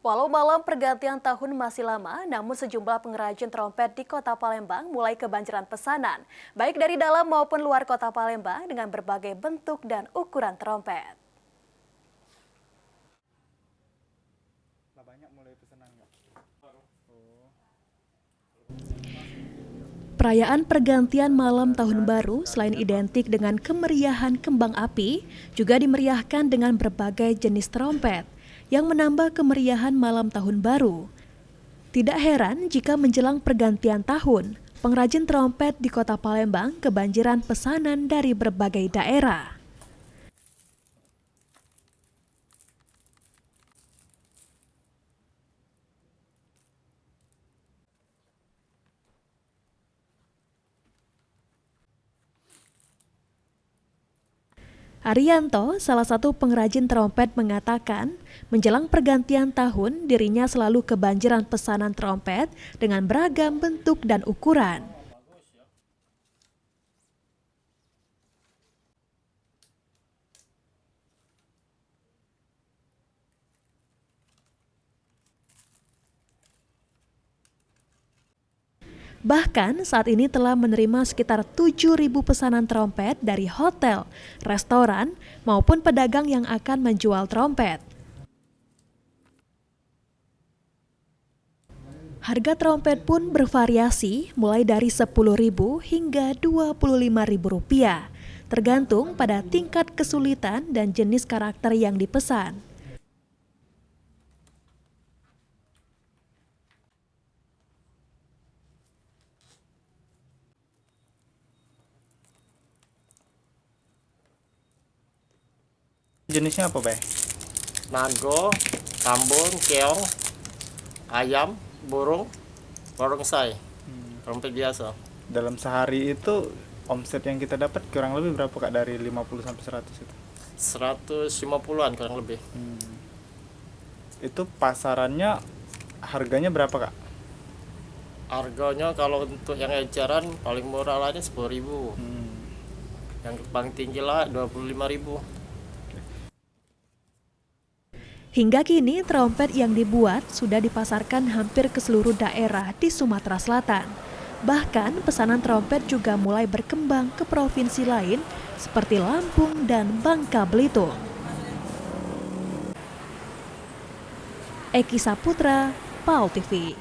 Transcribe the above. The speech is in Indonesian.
Walau malam pergantian tahun masih lama, namun sejumlah pengrajin trompet di kota Palembang mulai kebanjiran pesanan, baik dari dalam maupun luar kota Palembang dengan berbagai bentuk dan ukuran trompet. Perayaan pergantian malam tahun baru selain identik dengan kemeriahan kembang api, juga dimeriahkan dengan berbagai jenis trompet yang menambah kemeriahan malam tahun baru. Tidak heran jika menjelang pergantian tahun, pengrajin trompet di kota Palembang kebanjiran pesanan dari berbagai daerah. Arianto, salah satu pengrajin trompet, mengatakan menjelang pergantian tahun dirinya selalu kebanjiran pesanan trompet dengan beragam bentuk dan ukuran. Bahkan saat ini telah menerima sekitar 7.000 pesanan trompet dari hotel, restoran, maupun pedagang yang akan menjual trompet. Harga trompet pun bervariasi mulai dari Rp10.000 hingga Rp25.000, tergantung pada tingkat kesulitan dan jenis karakter yang dipesan. Jenisnya apa, Bay? Nago, tambun, keong, ayam, burung, barongsai, trompet biasa. Dalam sehari itu omset yang kita dapat kurang lebih berapa, Kak, dari 50 sampai 100 itu? 150-an kurang lebih. Itu pasarannya harganya berapa, Kak? Harganya kalau untuk yang eceran paling murah lah ini 10.000. Yang paling tinggi lah 25.000. Hingga kini trompet yang dibuat sudah dipasarkan hampir ke seluruh daerah di Sumatera Selatan. Bahkan pesanan trompet juga mulai berkembang ke provinsi lain seperti Lampung dan Bangka Belitung. Eki Saputra, PAL TV.